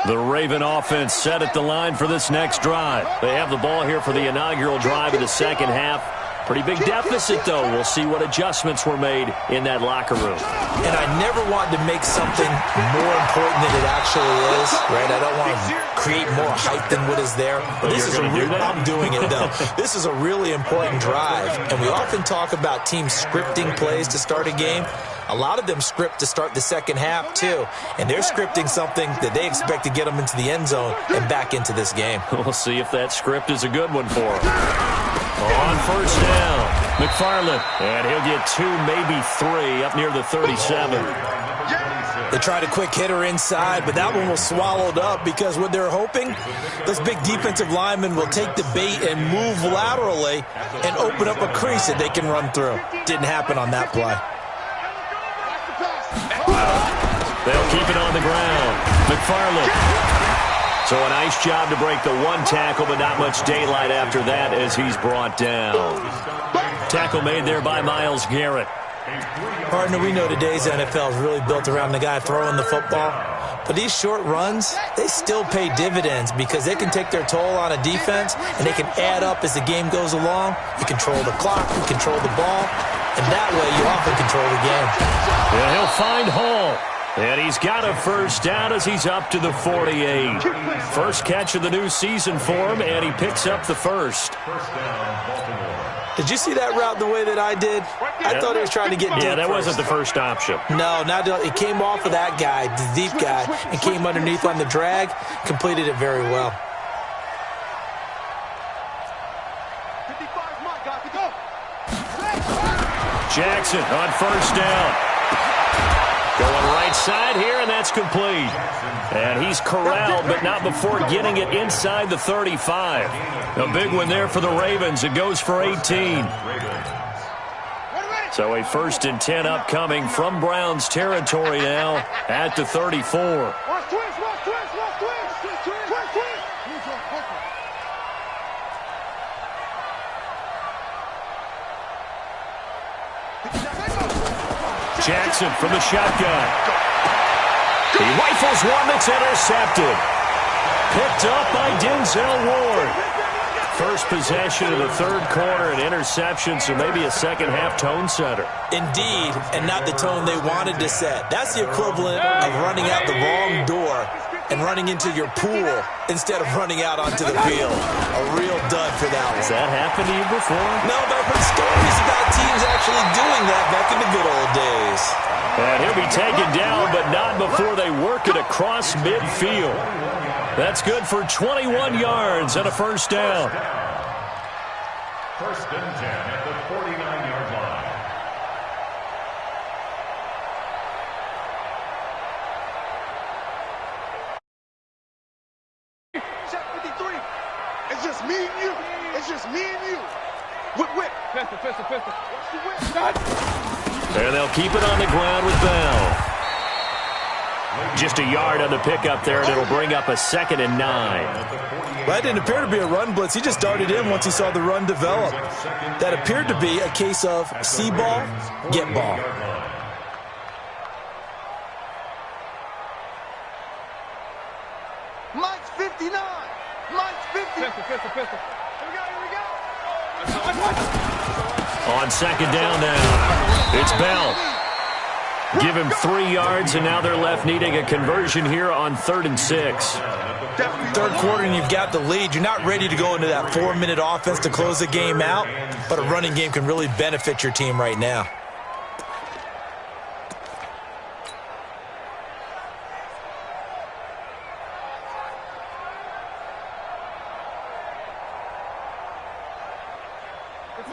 [SPEAKER 5] The Raven offense set at the line for this next drive. They have the ball here for the inaugural drive of the second half. Pretty big deficit, though. We'll see what adjustments were made in that locker room.
[SPEAKER 7] And I never wanted to make something more important than it actually is, right? I don't want to create more hype than what is there. But this is I'm doing it, though. This is a really important drive. And we often talk about teams scripting plays to start a game. A lot of them script to start the second half, too. And they're scripting something that they expect to get them into the end zone and back into this game.
[SPEAKER 5] We'll see if that script is a good one for them. On first down, McFarland. And he'll get 2, maybe 3 up near the 37.
[SPEAKER 7] They tried a quick hitter inside, but that one was swallowed up because what they're hoping, those big defensive linemen will take the bait and move laterally and open up a crease that they can run through. Didn't happen on that play.
[SPEAKER 5] They'll keep it on the ground. McFarland. So a nice job to break the 1 tackle, but not much daylight after that as he's brought down. Tackle made there by Myles Garrett.
[SPEAKER 7] Partner, we know today's NFL is really built around the guy throwing the football. But these short runs, they still pay dividends because they can take their toll on a defense and they can add up as the game goes along. You control the clock, you control the ball, and that way you often control the game.
[SPEAKER 5] Yeah, he'll find Hall. And he's got a first down as he's up to the 48. First catch of the new season for him, and he picks up the first.
[SPEAKER 7] Did you see that route the way that I did? I thought he was trying to get deep.
[SPEAKER 5] Yeah, that
[SPEAKER 7] first.
[SPEAKER 5] wasn't the first option.
[SPEAKER 7] No, it came off of that guy, the deep guy, and came underneath on the drag, completed it very well.
[SPEAKER 8] 55's my guy. Go.
[SPEAKER 5] Jackson on first down. Going right side here, and that's complete. And he's corralled, but not before getting it inside the 35. A big one there for the Ravens. It goes for 18. So a 1st and 10 upcoming from Browns territory now at the 34. Jackson from the shotgun. He rifles one that's intercepted. Picked up by Denzel Ward. First possession of the third quarter, an interception, so maybe a second-half tone setter.
[SPEAKER 7] Indeed, and not the tone they wanted to set. That's the equivalent of running out the wrong door and running into your pool instead of running out onto the field. A real dud for that one.
[SPEAKER 5] Has that happened to you before?
[SPEAKER 7] No, but I've heard stories about teams actually doing that back in the good old days.
[SPEAKER 5] And he'll be taken down, but not before they work it across midfield. That's good for 21 yards and a first down.
[SPEAKER 9] First and 10 at the 49-yard line.
[SPEAKER 8] Check 53. It's just me and you. It's just me and you. Whip.
[SPEAKER 6] Pistol.
[SPEAKER 8] Watch the whip.
[SPEAKER 5] And they'll keep it on the ground with Bell. Just a yard on the pickup there, and it'll bring up a 2nd and 9.
[SPEAKER 7] That didn't appear to be a run blitz. He just darted in once he saw the run develop. That appeared to be a case of see ball, get ball.
[SPEAKER 8] Mike's 59. Mike's 50.
[SPEAKER 6] Pistol.
[SPEAKER 8] Here we go.
[SPEAKER 5] On 2nd down now, it's Bell. Give him 3 yards, and now they're left needing a conversion here on 3rd and 6.
[SPEAKER 7] Third quarter, and you've got the lead. You're not ready to go into that 4-minute offense to close the game out, but a running game can really benefit your team right now.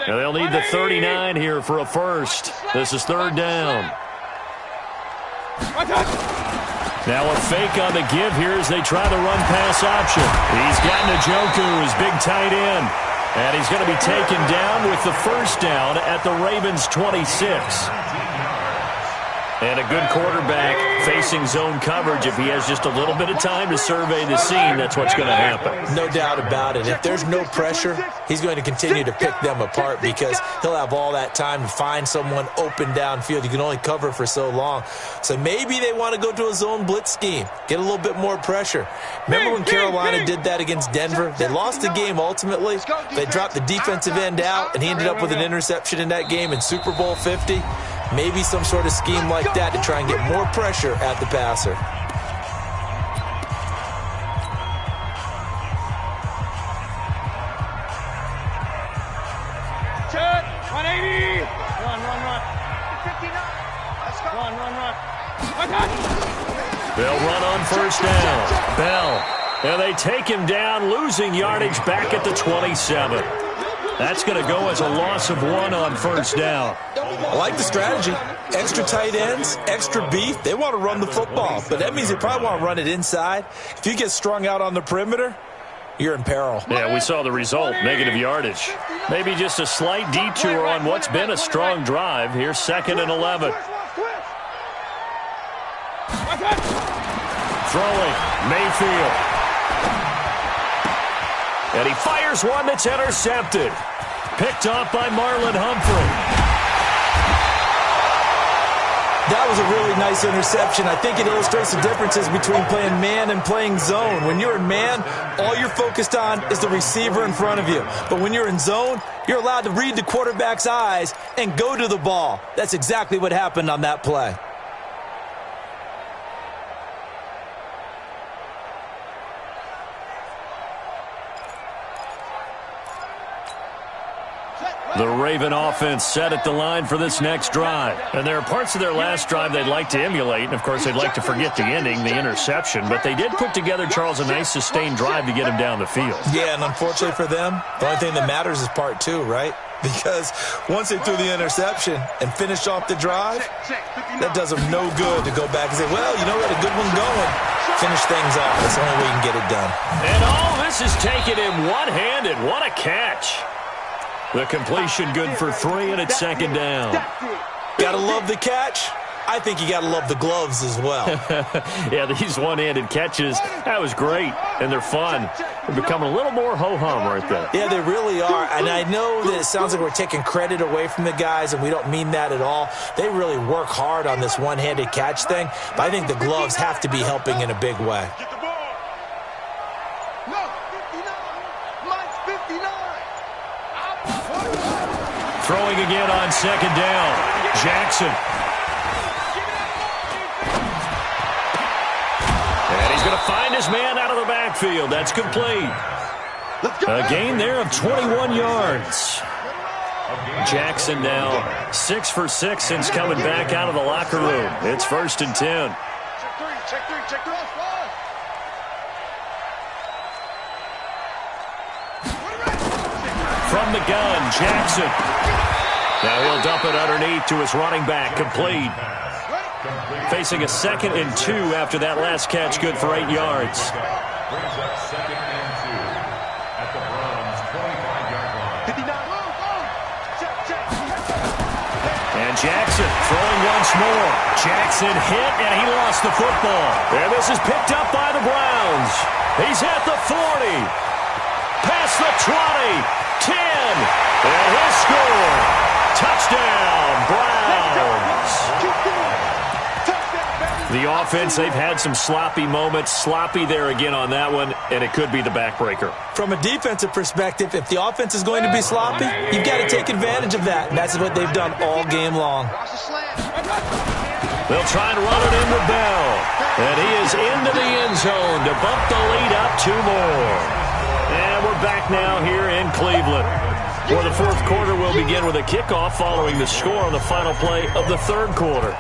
[SPEAKER 5] Now they'll need the 39 here for a first. This is 3rd down. Now a fake on the give here as they try the run-pass option. He's got Njoku, his big tight end. And he's going to be taken down with the first down at the Ravens' 26. And a good quarterback facing zone coverage. If he has just a little bit of time to survey the scene, that's what's going to happen.
[SPEAKER 7] No doubt about it. If there's no pressure, he's going to continue to pick them apart because he'll have all that time to find someone open downfield. You can only cover for so long. So maybe they want to go to a zone blitz scheme, get a little bit more pressure. Remember when Carolina did that against Denver? They lost the game ultimately. They dropped the defensive end out, and he ended up with an interception in that game in Super Bowl 50. Maybe some sort of scheme like that to try and get more pressure at the passer.
[SPEAKER 6] Check. 180. Run.
[SPEAKER 8] 59. Let's go.
[SPEAKER 6] Run.
[SPEAKER 5] They'll run on first down. Bell. And they take him down, losing yardage back at the 27. That's going to go as a loss of 1 on first down.
[SPEAKER 7] I like the strategy. Extra tight ends, extra beef. They want to run the football, but that means they probably want to run it inside. If you get strung out on the perimeter, you're in peril.
[SPEAKER 5] Yeah, we saw the result, negative yardage. Maybe just a slight detour on what's been a strong drive. Here's 2nd and 11. Throwing, Mayfield. And he fires one that's intercepted. Picked off by Marlon Humphrey.
[SPEAKER 7] That was a really nice interception. I think it illustrates the differences between playing man and playing zone. When you're in man, all you're focused on is the receiver in front of you. But when you're in zone, you're allowed to read the quarterback's eyes and go to the ball. That's exactly what happened on that play.
[SPEAKER 5] The Raven offense set at the line for this next drive. And there are parts of their last drive they'd like to emulate. And, of course, they'd like to forget the ending, the interception. But they did put together, Charles, a nice sustained drive to get him down the field.
[SPEAKER 7] Yeah, and unfortunately for them, the only thing that matters is part 2, right? Because once they threw the interception and finished off the drive, that does them no good to go back and say, well, you know, we had a good one going. Finish things off. That's the only way you can get it done.
[SPEAKER 5] And all this is taken in one-handed. What a catch. The completion good for 3, and it's 2nd down.
[SPEAKER 7] Gotta love the catch. I think you gotta love the gloves as well.
[SPEAKER 5] Yeah, these one-handed catches, that was great, and they're fun. They're becoming a little more ho-hum right there.
[SPEAKER 7] Yeah, they really are, and I know that it sounds like we're taking credit away from the guys, and we don't mean that at all. They really work hard on this one-handed catch thing, but I think the gloves have to be helping in a big way.
[SPEAKER 5] Throwing again on 2nd down. Jackson. And he's going to find his man out of the backfield. That's complete. A gain there of 21 yards. Jackson now 6 for 6 since coming back out of the locker room. It's 1st and 10.
[SPEAKER 8] Check three.
[SPEAKER 5] From the gun, Jackson. Now he'll dump it underneath to his running back, complete. Facing a 2nd and 2 after that last catch, good for 8 yards.
[SPEAKER 9] Brings up 2nd and 2 at the Browns' 25-yard line.
[SPEAKER 5] And Jackson throwing once more. Jackson hit, and he lost the football. And this is picked up by the Browns. He's at the 40. Past the 20. 10. And he'll score. Touchdown, Browns. The offense, they've had some sloppy moments. Sloppy there again on that one, and it could be the backbreaker.
[SPEAKER 7] From a defensive perspective, if the offense is going to be sloppy, you've got to take advantage of that. And that's what they've done all game long.
[SPEAKER 5] They'll try and run it into Bell. And he is into the end zone to bump the lead up 2 more. And we're back now here in Cleveland. For the 4th quarter, we'll begin with a kickoff following the score on the final play of the 3rd quarter.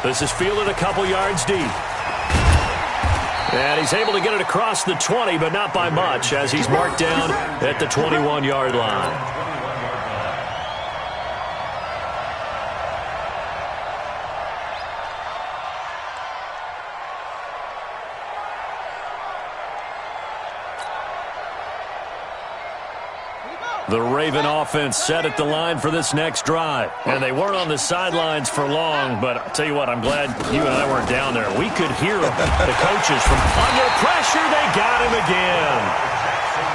[SPEAKER 5] This is fielded a couple yards deep. And he's able to get it across the 20, but not by much, as he's marked down at the 21-yard line. The Raven offense set at the line for this next drive. And they weren't on the sidelines for long, but I'll tell you what, I'm glad you and I weren't down there. We could hear them. The coaches from under pressure, they got him again.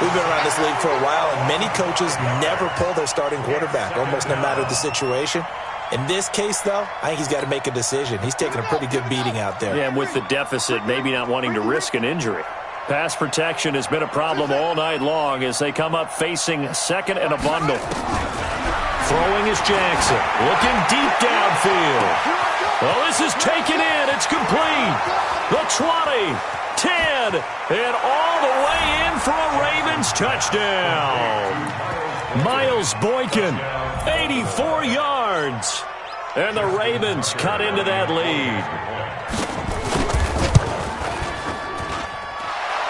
[SPEAKER 7] We've been around this league for a while, and many coaches never pull their starting quarterback, almost no matter the situation. In this case, though, I think he's got to make a decision. He's taking a pretty good beating out there.
[SPEAKER 5] Yeah, and with the deficit, maybe not wanting to risk an injury. Pass protection has been a problem all night long as they come up facing 2nd and a bundle. Throwing is Jackson. Looking deep downfield. Well, this is taken in. It's complete. The 20, 10, and all the way in for a Ravens touchdown. Miles Boykin, 84 yards. And the Ravens cut into that lead.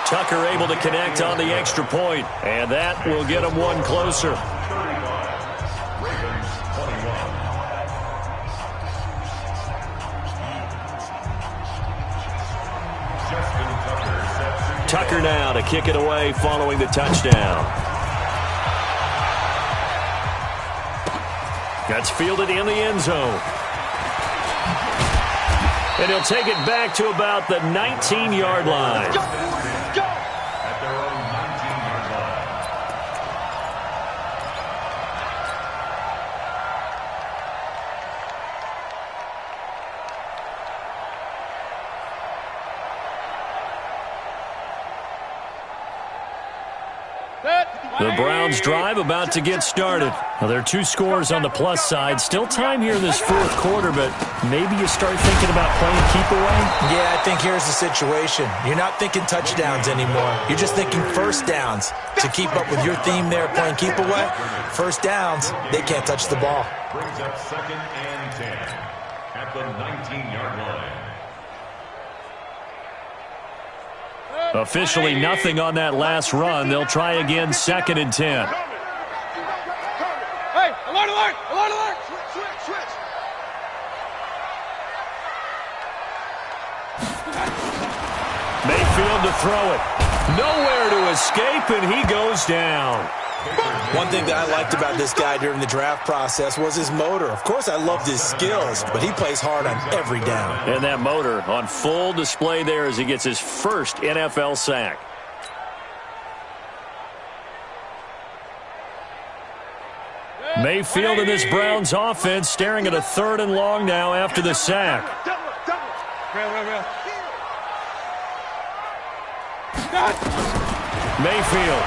[SPEAKER 5] Tucker able to connect on the extra point, and that will get him one closer. Tucker now to kick it away following the touchdown. That's fielded in the end zone. And he'll take it back to about the 19-yard line. The Browns drive about to get started. Well, there are 2 scores on the plus side. Still time here in this 4th quarter, but maybe you start thinking about playing keep away?
[SPEAKER 7] Yeah, I think here's the situation. You're not thinking touchdowns anymore. You're just thinking first downs. To keep up with your theme there, playing keep away, first downs, they can't touch the ball.
[SPEAKER 9] Brings up 2nd and 10 at the 19-yard line.
[SPEAKER 5] Officially nothing on that last run. They'll try again 2nd and 10.
[SPEAKER 6] Hey, alert! Switch!
[SPEAKER 5] Mayfield to throw it. Nowhere to escape, and he goes down.
[SPEAKER 7] One thing that I liked about this guy during the draft process was his motor. Of course, I loved his skills, but he plays hard on every down.
[SPEAKER 5] And that motor on full display there as he gets his first NFL sack. Mayfield in this Browns offense staring at a 3rd and long now after the sack. Mayfield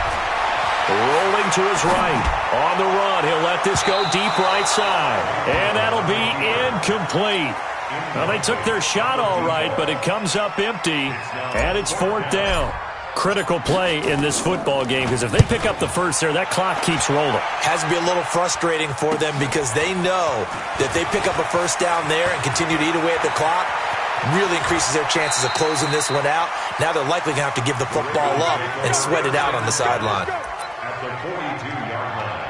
[SPEAKER 5] rolling to his right. On the run, he'll let this go deep right side. And that'll be incomplete. Well, they took their shot all right, but it comes up empty, and it's 4th down. Critical play in this football game, because if they pick up the first there, that clock keeps rolling.
[SPEAKER 7] Has to be a little frustrating for them because they know that they pick up a first down there and continue to eat away at the clock, really increases their chances of closing this one out. Now they're likely going to have to give the football up and sweat it out on the sideline.
[SPEAKER 9] At the 42-yard line.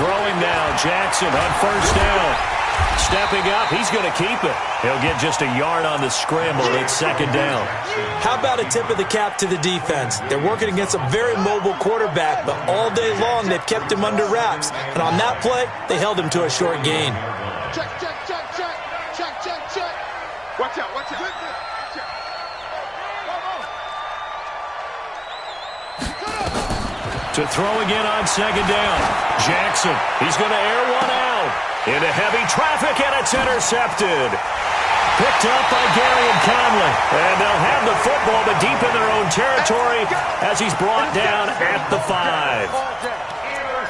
[SPEAKER 5] Throwing now, Jackson on first down. Stepping up, he's going to keep it. He'll get just a yard on the scramble. It's 2nd down.
[SPEAKER 7] How about a tip of the cap to the defense? They're working against a very mobile quarterback, but all day long they've kept him under wraps. And on that play, they held him to a short gain.
[SPEAKER 8] Check. Watch out.
[SPEAKER 5] To throw again on 2nd down. Jackson, he's going to air one out. Into heavy traffic, and it's intercepted. Picked up by Gary and Conley. And they'll have the football, but deep in their own territory as he's brought down at the 5.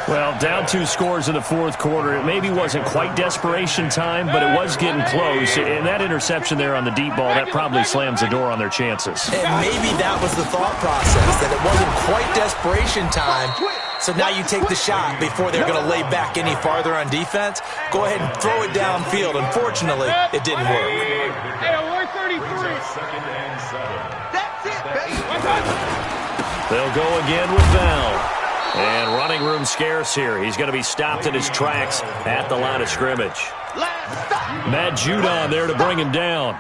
[SPEAKER 5] Well, down 2 scores in the 4th quarter. It maybe wasn't quite desperation time, but it was getting close. And that interception there on the deep ball, that probably slams the door on their chances.
[SPEAKER 7] And maybe that was the thought process, that it wasn't quite desperation time. So now you take the shot before they're going to lay back any farther on defense. Go ahead and throw it downfield. Unfortunately, it didn't work.
[SPEAKER 6] Hey, alert 33.
[SPEAKER 8] That's it, baby.
[SPEAKER 5] They'll go again with Bell. And running room scarce here. He's going to be stopped in his tracks at the line of scrimmage. Matt Judon there to bring him down.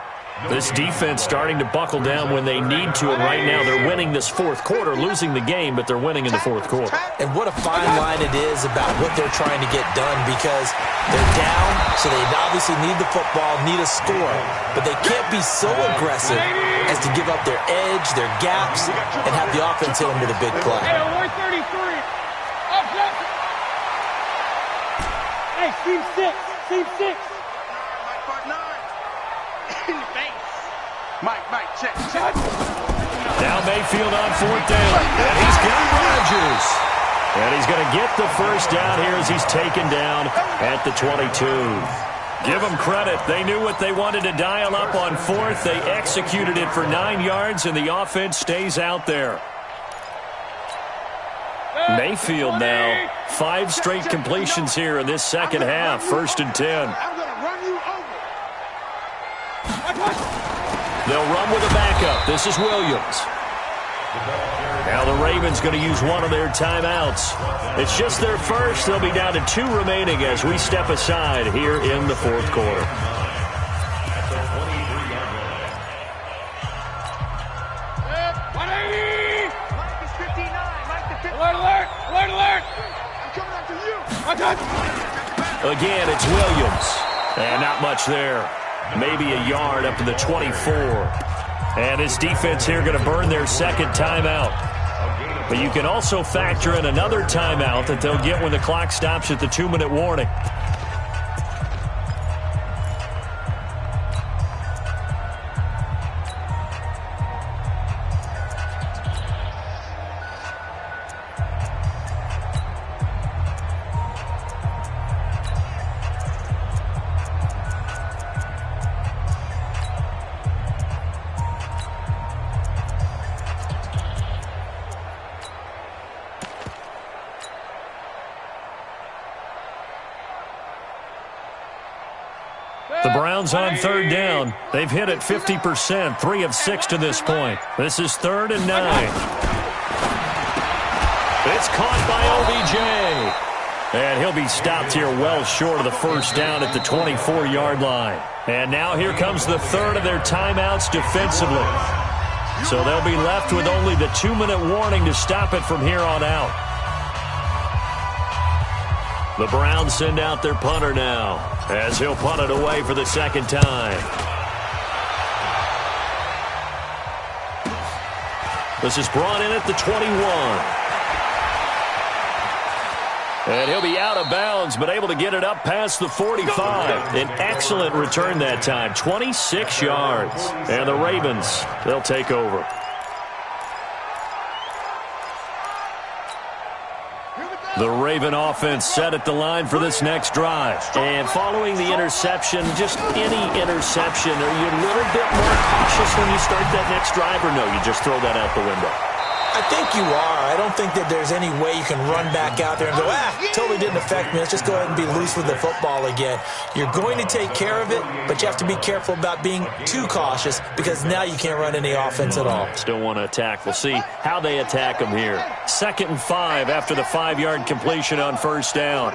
[SPEAKER 5] This defense starting to buckle down when they need to, and right now they're winning this 4th quarter, losing the game, but they're winning in the 4th quarter.
[SPEAKER 7] And what a fine line it is about what they're trying to get done, because they're down, so they obviously need the football, need a score, but they can't be so aggressive as to give up their edge, their gaps, and have the offense hit them with a big play.
[SPEAKER 6] Hey, alert 33. Up, Jackson. Hey, Steve 6.
[SPEAKER 8] Mike, check.
[SPEAKER 5] Now Mayfield on 4th down, and he's got Rodgers. And he's going to get the first down here as he's taken down at the 22. Give them credit. They knew what they wanted to dial up on 4th. They executed it for 9 yards, and the offense stays out there. Mayfield now, 5 straight completions here in this second half. 1st and 10.
[SPEAKER 8] I'm going to run you over.
[SPEAKER 5] They'll run with a backup. This is Williams. Now the Ravens going to use one of their timeouts. It's just their first. They'll be down to 2 remaining as we step aside here in the 4th quarter.
[SPEAKER 6] Alert!
[SPEAKER 8] I'm coming after you.
[SPEAKER 5] Again, it's Williams. And not much there. Maybe a yard up to the 24. And this defense here going to burn their 2nd timeout. But you can also factor in another timeout that they'll get when the clock stops at the 2-minute warning. The Browns on 3rd down. They've hit it 50%, 3 of 6 to this point. This is 3rd and 9. It's caught by OBJ. And he'll be stopped here well short of the first down at the 24-yard line. And now here comes the 3rd of their timeouts defensively. So they'll be left with only the 2-minute warning to stop it from here on out. The Browns send out their punter now, as he'll punt it away for the second time. This is brought in at the 21. And he'll be out of bounds, but able to get it up past the 45. An excellent return that time, 26 yards. And the Ravens, they'll take over. The Raven offense set at the line for this next drive. And following the interception, just any interception, are you a little bit more cautious when you start that next drive, or no, you just throw that out the window?
[SPEAKER 7] I think you are. I don't think that there's any way you can run back out there and go, totally didn't affect me. Let's just go ahead and be loose with the football again. You're going to take care of it, but you have to be careful about being too cautious because now you can't run any offense at all.
[SPEAKER 5] Still want to attack. We'll see how they attack them here. 2nd and 5 after the 5-yard completion on first down.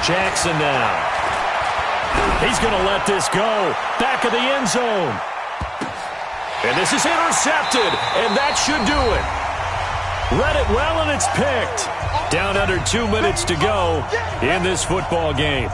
[SPEAKER 5] Jackson now. He's going to let this go. Back of the end zone. And this is intercepted, and that should do it. Read it well, and it's picked. Down under 2 minutes to go in this football game.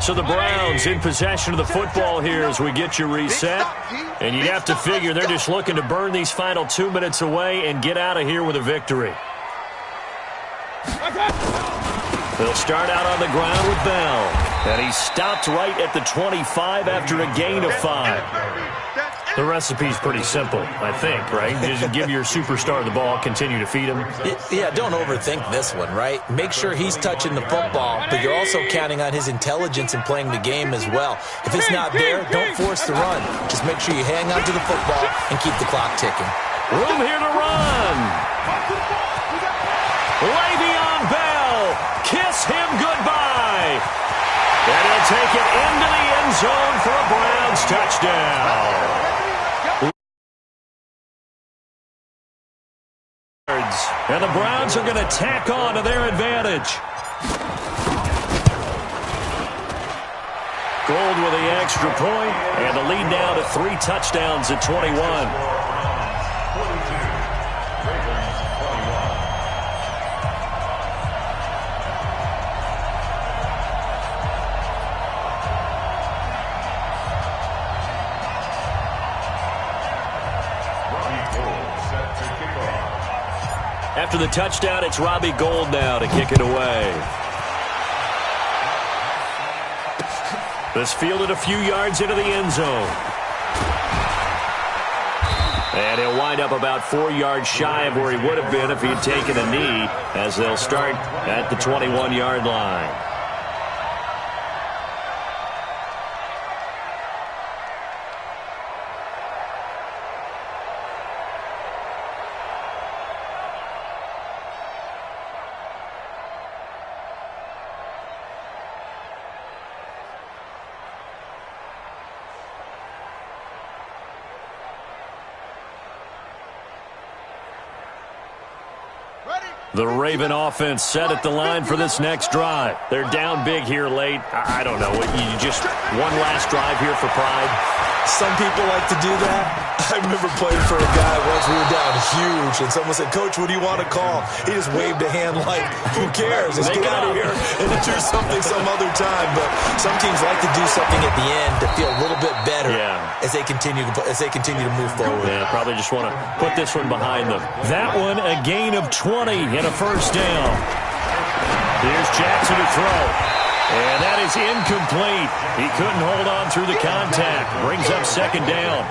[SPEAKER 5] So the Browns in possession of the football here as we get you reset. And you'd have to figure they're just looking to burn these final 2 minutes away and get out of here with a victory. They'll start out on the ground with Bell. And he's stopped right at the 25 after a gain of 5. The recipe's pretty simple, I think, right? You just give your superstar the ball, continue to feed him.
[SPEAKER 7] Yeah, don't overthink this one, right? Make sure he's touching the football, but you're also counting on his intelligence in playing the game as well. If it's not there, don't force the run. Just make sure you hang on to the football and keep the clock ticking.
[SPEAKER 5] Room here to run. Le'Veon Bell, kiss him goodbye. And he'll take it into the end zone for a Browns touchdown. And the Browns are going to tack on to their advantage. Gold with the extra point, and the lead now to 3 touchdowns at 21. After the touchdown, it's Robbie Gould now to kick it away. This fielded a few yards into the end zone. And he'll wind up about 4 yards shy of where he would have been if he had taken a knee, as they'll start at the 21-yard line. The Raven offense set at the line for this next drive. They're down big here late. I don't know. You just one last drive here for pride?
[SPEAKER 7] Some people like to do that. I remember playing for a guy once. We were down huge, and someone said, "Coach, what do you want to call?" He just waved a hand like, who cares? Let's get out of here and do something some other time. But some teams like to do something at the end to feel a little bit better as they continue to move forward.
[SPEAKER 5] Yeah, probably just want to put this one behind them. That one, a gain of 20 and a first down. Here's Jackson to throw. And that is incomplete. He couldn't hold on through the contact. Brings up second down.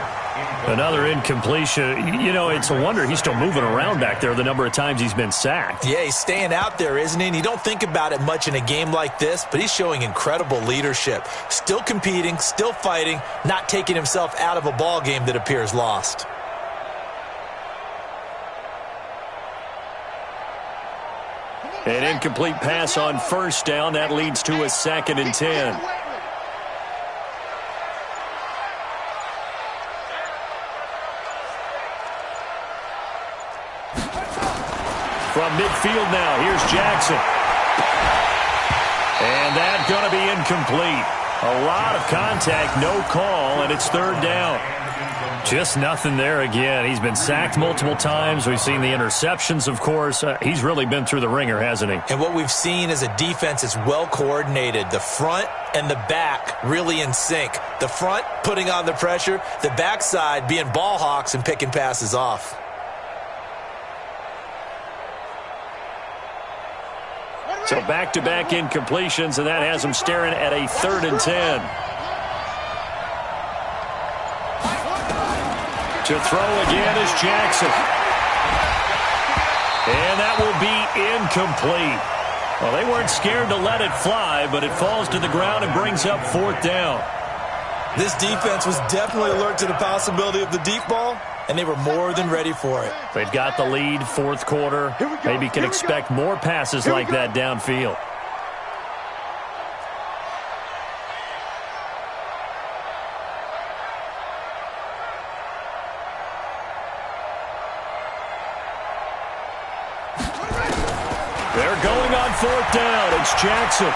[SPEAKER 5] Another incompletion. You know, it's a wonder he's still moving around back there the number of times he's been sacked.
[SPEAKER 7] Yeah, he's staying out there, isn't he? And you don't think about it much in a game like this, but he's showing incredible leadership. Still competing, still fighting, not taking himself out of a ball game that appears lost.
[SPEAKER 5] An incomplete pass on first down. That leads to a 2nd and 10. from midfield now. Here's Jackson. And that's going to be incomplete. A lot of contact, no call, and it's third down. Just nothing there again. He's been sacked multiple times. We've seen the interceptions, of course. He's really been through the ringer, hasn't he? And what we've seen is a defense that's well coordinated. The front and the back really in sync. The front putting on the pressure, the backside being ball hawks and picking passes off. So back-to-back incompletions, and that has him staring at a 3rd and 10. To throw again is Jackson. And that will be incomplete. Well, they weren't scared to let it fly, but it falls to the ground and brings up 4th down. This defense was definitely alert to the possibility of the deep ball, and they were more than ready for it. They've got the lead, 4th quarter. Maybe can expect more passes like that downfield. They're going on 4th down. It's Jackson.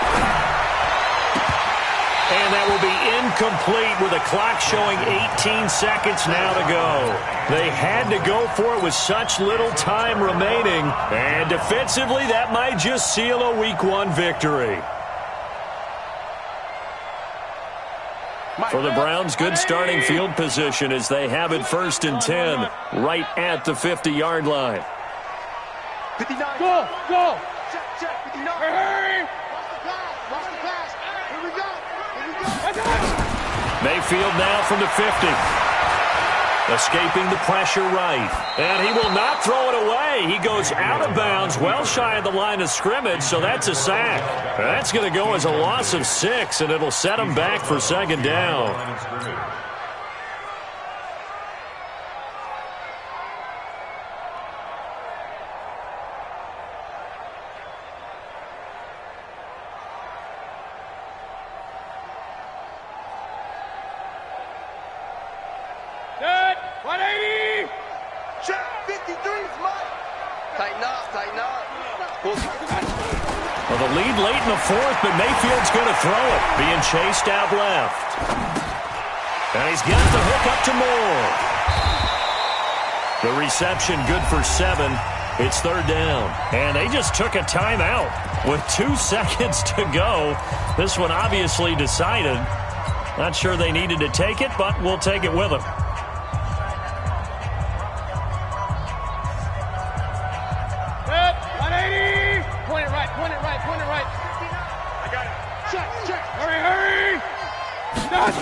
[SPEAKER 5] And that will be incomplete with a clock showing 18 seconds now to go. They had to go for it with such little time remaining. And defensively, that might just seal a Week 1 victory. For the Browns, good starting field position as they have it 1st and 10 right at the 50-yard line.
[SPEAKER 8] 59.
[SPEAKER 6] Go!
[SPEAKER 8] Check, 59.
[SPEAKER 6] Hurry!
[SPEAKER 8] Watch the pass. Here we go.
[SPEAKER 5] Mayfield now from the 50. Escaping the pressure right. And he will not throw it away. He goes out of bounds, well shy of the line of scrimmage, so that's a sack. That's going to go as a loss of 6, and it'll set him back for 2nd down.
[SPEAKER 6] Set! 180!
[SPEAKER 8] Check, 53 is mine. Tighten up.
[SPEAKER 5] Well, the lead late in the 4th, but Mayfield's going to throw it. Being chased out left. And he's got the hook up to Moore. The reception good for 7. It's 3rd down. And they just took a timeout with 2 seconds to go. This one obviously decided. Not sure they needed to take it, but we'll take it with them.
[SPEAKER 6] Point it right. I got it. Check. Hurry. Done.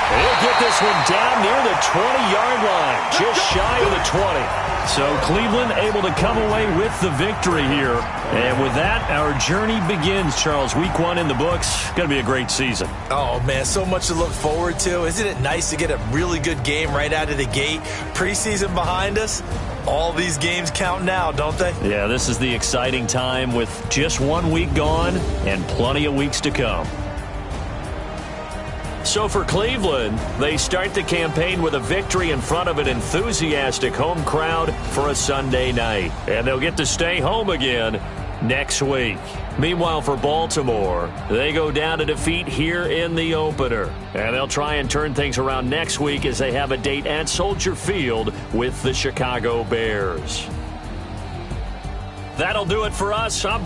[SPEAKER 5] He'll get this one down near the 20-yard line, just shy of the 20. So Cleveland able to come away with the victory here. And with that, our journey begins, Charles. Week 1 in the books. Going to be a great season. Oh, man, so much to look forward to. Isn't it nice to get a really good game right out of the gate? Preseason behind us. All these games count now, don't they? Yeah, this is the exciting time with just 1 week gone and plenty of weeks to come. So for Cleveland, they start the campaign with a victory in front of an enthusiastic home crowd for a Sunday night. And they'll get to stay home again next week. Meanwhile, for Baltimore, they go down to defeat here in the opener. And they'll try and turn things around next week as they have a date at Soldier Field with the Chicago Bears. That'll do it for us. I'm